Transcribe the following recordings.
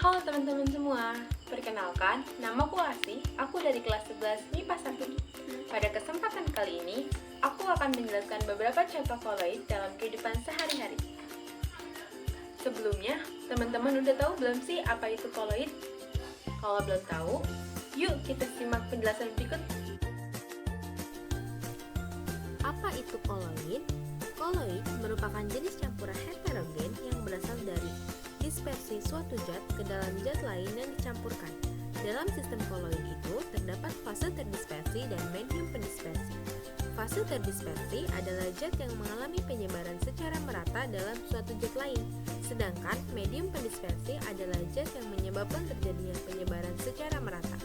Halo teman-teman semua, perkenalkan, namaku Asih, aku dari kelas 11 MIPA 1. Pada kesempatan kali ini, aku akan menjelaskan beberapa contoh koloid dalam kehidupan sehari-hari. Sebelumnya, teman-teman udah tahu belum sih apa itu koloid? Kalau belum tahu, yuk kita simak penjelasan berikut. Apa itu koloid? Koloid merupakan jenis campuran heterogen yang berasal dari dispersi suatu zat ke dalam zat lain yang dicampurkan. Dalam sistem koloid itu terdapat fase terdispersi dan medium pendispersi. Fase terdispersi adalah zat yang mengalami penyebaran secara merata dalam suatu zat lain, sedangkan medium pendispersi adalah zat yang menyebabkan terjadinya penyebaran secara merata.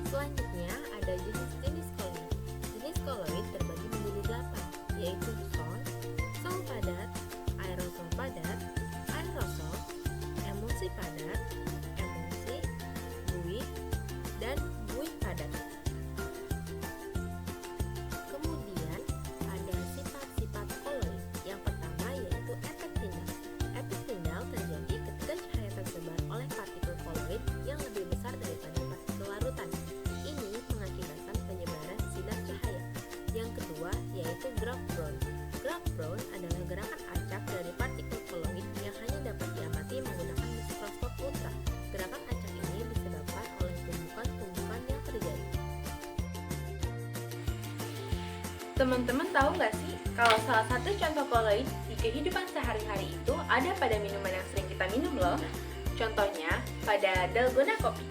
Selanjutnya ada jenis-jenis koloid. Jenis koloid terbagi menjadi 8, yaitu sol padat, aerosol padat, aerosol, emulsi padat, emulsi, buih, dan buih padat. Kemudian ada sifat-sifat koloid. Yang pertama yaitu efek tindal. Efek tindal terjadi ketika cahaya tersebar oleh partikel koloid yang lebih besar daripada partikel larutan. Ini mengakibatkan penyebaran sinar cahaya. Yang kedua yaitu Graf-Brown. Graf-Brown adalah gerakan acak dari partikel koloid yang hanya dapat diamati menggunakan mikroskop ultra. Gerakan acak ini disebabkan oleh tumbukan-tumbukan yang terjadi. Teman-teman tahu nggak sih kalau salah satu contoh koloid di kehidupan sehari-hari itu ada pada minuman yang sering kita minum loh. Contohnya pada dalgona kopi.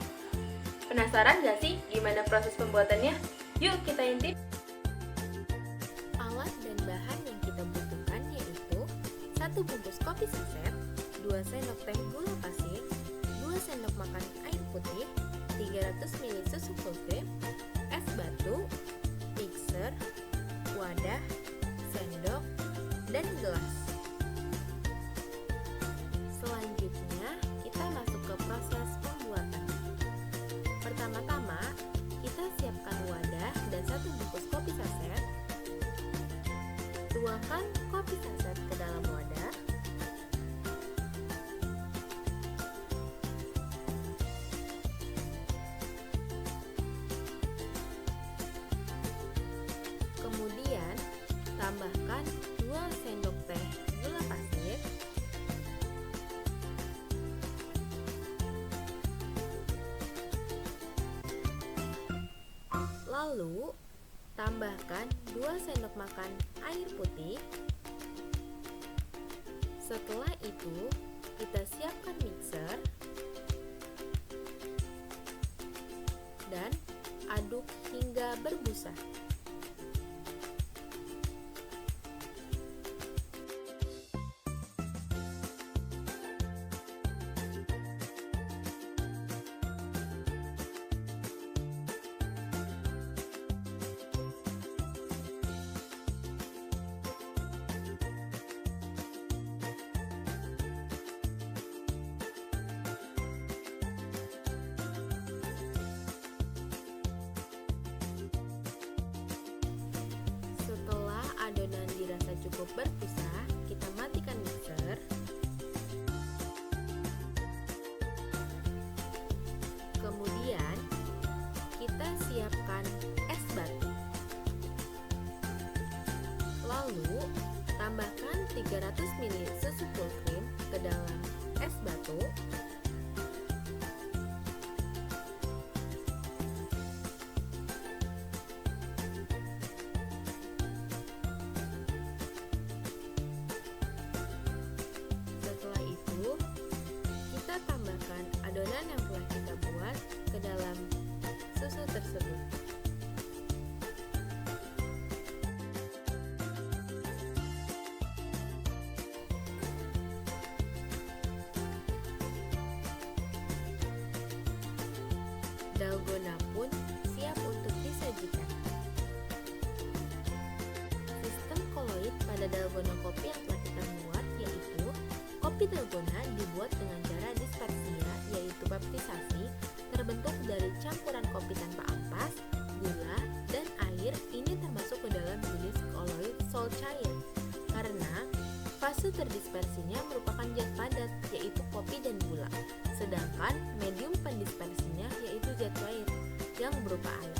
Penasaran nggak sih gimana proses pembuatannya? Yuk kita intip. Alat dan bahan yang kita butuhkan yaitu 1 bungkus kopi saset, 2 sendok teh gula pasir, 2 sendok makan air putih, 300 ml susu full cream, es batu, mixer, wadah, sendok, dan gelas. Selanjutnya, kita masuk ke proses pembuatan. Pertama-tama, kita siapkan wadah dan 1 bungkus kopi saset. Tuangkan kopi saset ke dalam wadah. Kemudian, tambahkan 2 sendok teh gula pasir. Lalu, tambahkan 2 sendok makan air putih. Setelah itu, kita siapkan mixer dan aduk hingga berbusa. Setelah adonan dirasa cukup berbusa, kita matikan mixer. Kemudian, kita siapkan es batu. Lalu, tambahkan 300 ml susu full cream ke dalam es batu. Setelah itu, kita tambahkan adonan yang telah kita buat ke dalam susu tersebut. Dalgona pun siap untuk disajikan. Sistem koloid pada dalgona kopi yang telah kita buat yaitu kopi dalgona dibuat dengan cara dispersia yaitu baptisasi, terbentuk dari campuran kopi tanpa ampas, gula, dan air. Ini termasuk ke dalam jenis koloid sol cair karena fase Susu terdispersinya merupakan zat padat, yaitu kopi dan gula. Sedangkan medium pendispersinya yaitu zat cair, yang berupa air.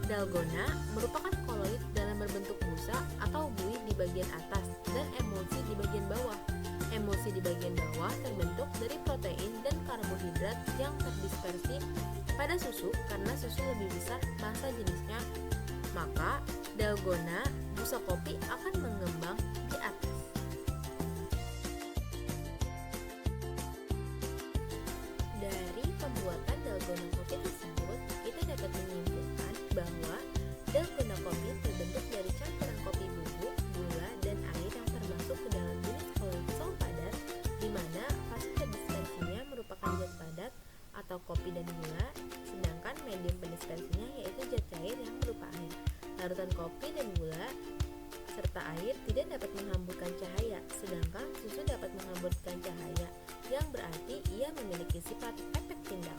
Dalgona merupakan koloid dalam berbentuk busa atau buih di bagian atas dan emulsi di bagian bawah. Emulsi di bagian bawah terbentuk dari protein dan karbohidrat yang terdispersi pada susu karena susu lebih besar massa jenisnya. Maka, dalgona busa kopi akan mengembang di atas. Dari pembuatan dalgona kopi tersebut, kita dapat menyimpulkan bahwa dalgona kopi terbentuk dari campuran kopi bubuk, gula, dan air yang termasuk ke dalam jenis koloid song padat, di mana fase terdispersinya merupakan zat padat atau kopi dan gula, sedangkan medium pendispersinya yaitu zat cair yang berupa air. Larutan kopi dan gula serta air tidak dapat menghamburkan cahaya, sedangkan susu dapat menghamburkan cahaya, yang berarti ia memiliki sifat efek tindak.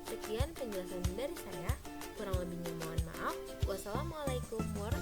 Sekian penjelasan dari saya, kurang lebihnya mohon maaf. Wassalamualaikum warahmatullahi wabarakatuh.